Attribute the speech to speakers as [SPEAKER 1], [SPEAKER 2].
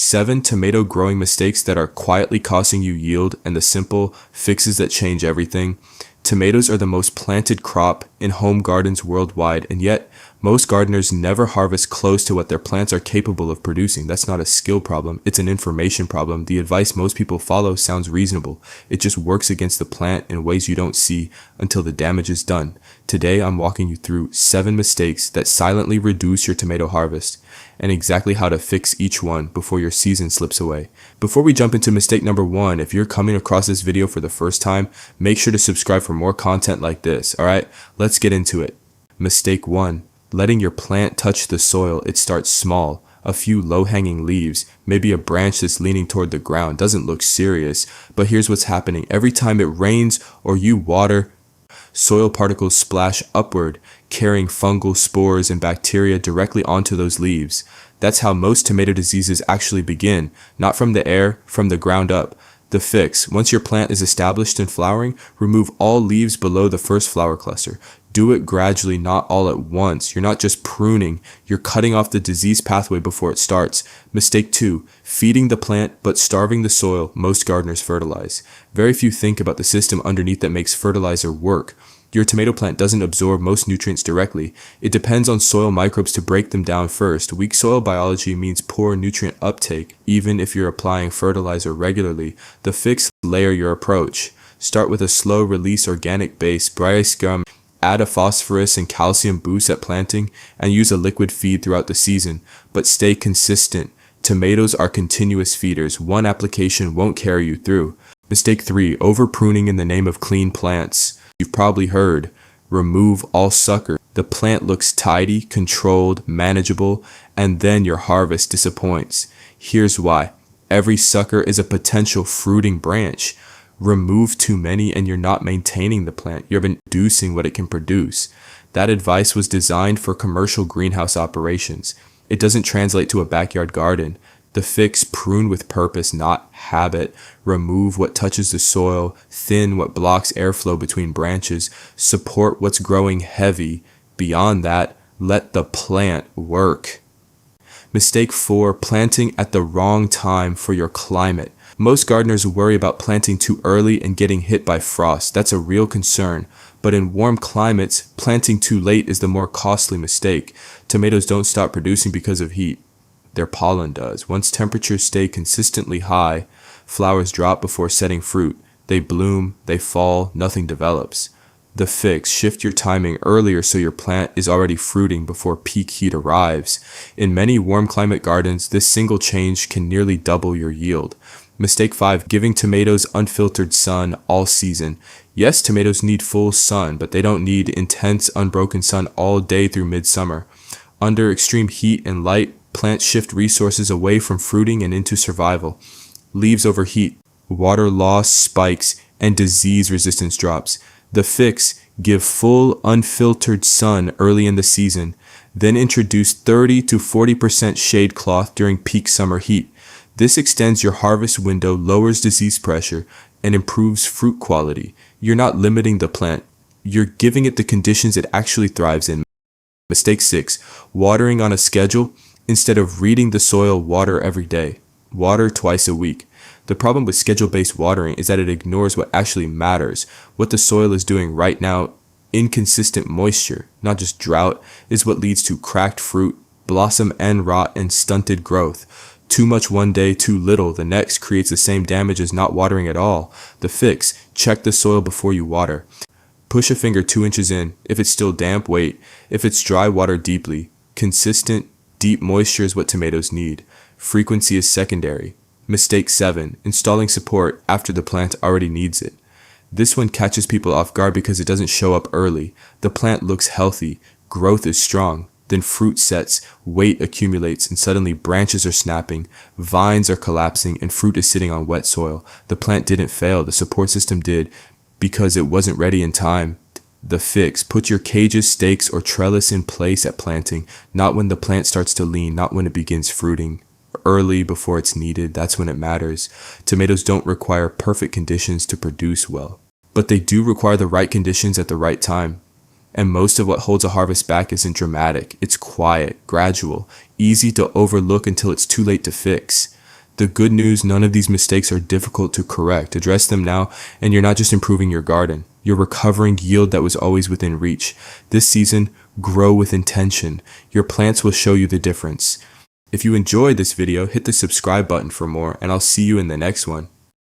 [SPEAKER 1] 7 tomato growing mistakes that are quietly costing you yield and the simple fixes that change everything. Tomatoes are the most planted crop in home gardens worldwide, and yet most gardeners never harvest close to what their plants are capable of producing. That's not a skill problem, it's an information problem. The advice most people follow sounds reasonable. It just works against the plant in ways you don't see until the damage is done. Today, I'm walking you through 7 mistakes that silently reduce your tomato harvest, and exactly how to fix each one before your season slips away. Before we jump into mistake number 1, if you're coming across this video for the first time, make sure to subscribe for more content like this, alright? Let's get into it. Mistake 1. Letting your plant touch the soil. It starts small. A few low-hanging leaves, maybe a branch that's leaning toward the ground. Doesn't look serious, but here's what's happening. Every time it rains or you water, soil particles splash upward, carrying fungal spores and bacteria directly onto those leaves. That's how most tomato diseases actually begin, not from the air, from the ground up. The fix: once your plant is established and flowering, remove all leaves below the first flower cluster. Do it gradually, not all at once. You're not just pruning, you're cutting off the disease pathway before it starts. Mistake 2, feeding the plant but starving the soil. Most gardeners fertilize. Very few think about the system underneath that makes fertilizer work. Your tomato plant doesn't absorb most nutrients directly. It depends on soil microbes to break them down first. Weak soil biology means poor nutrient uptake, even if you're applying fertilizer regularly. The fix: layer your approach. Start with a slow release organic base, Bryce scum. Add a phosphorus and calcium boost at planting, and use a liquid feed throughout the season, but stay consistent. Tomatoes are continuous feeders. One application won't carry you through. Mistake 3, over pruning in the name of clean plants. You've probably heard, remove all sucker. The plant looks tidy, controlled, manageable, and then your harvest disappoints. Here's why. Every sucker is a potential fruiting branch. Remove too many and you're not maintaining the plant. You're reducing what it can produce. That advice was designed for commercial greenhouse operations. It doesn't translate to a backyard garden. The fix: prune with purpose, not habit. Remove what touches the soil, thin what blocks airflow between branches, support what's growing heavy. Beyond that, let the plant work. Mistake 4, planting at the wrong time for your climate. Most gardeners worry about planting too early and getting hit by frost. That's a real concern. But in warm climates, planting too late is the more costly mistake. Tomatoes don't stop producing because of heat. Their pollen does. Once temperatures stay consistently high, flowers drop before setting fruit. They bloom, they fall, nothing develops. The fix: shift your timing earlier so your plant is already fruiting before peak heat arrives. In many warm climate gardens, this single change can nearly double your yield. Mistake 5, giving tomatoes unfiltered sun all season. Yes, tomatoes need full sun, but they don't need intense, unbroken sun all day through midsummer. Under extreme heat and light, plants shift resources away from fruiting and into survival. Leaves overheat, water loss spikes, and disease resistance drops. The fix: give full, unfiltered sun early in the season, then introduce 30 to 40% shade cloth during peak summer heat. This extends your harvest window, lowers disease pressure, and improves fruit quality. You're not limiting the plant, you're giving it the conditions it actually thrives in. Mistake 6, watering on a schedule. Instead of reading the soil, water every day. Water twice a week. The problem with schedule-based watering is that it ignores what actually matters. What the soil is doing right now. Inconsistent moisture, not just drought, is what leads to cracked fruit, blossom end rot, and stunted growth. Too much one day, too little the next creates the same damage as not watering at all. The fix: check the soil before you water. Push a finger 2 inches in. If it's still damp, wait. If it's dry, water deeply. Consistent, deep moisture is what tomatoes need. Frequency is secondary. Mistake 7, installing support after the plant already needs it. This one catches people off guard because it doesn't show up early. The plant looks healthy, growth is strong, then fruit sets, weight accumulates, and suddenly branches are snapping, vines are collapsing, and fruit is sitting on wet soil. The plant didn't fail, the support system did, because it wasn't ready in time. The fix: put your cages, stakes, or trellis in place at planting, not when the plant starts to lean, not when it begins fruiting. Early, before it's needed, that's when it matters. Tomatoes don't require perfect conditions to produce well, but they do require the right conditions at the right time. And most of what holds a harvest back isn't dramatic. It's quiet, gradual, easy to overlook until it's too late to fix. The good news, none of these mistakes are difficult to correct. Address them now, and you're not just improving your garden. You're recovering yield that was always within reach. This season, grow with intention. Your plants will show you the difference. If you enjoyed this video, hit the subscribe button for more, and I'll see you in the next one.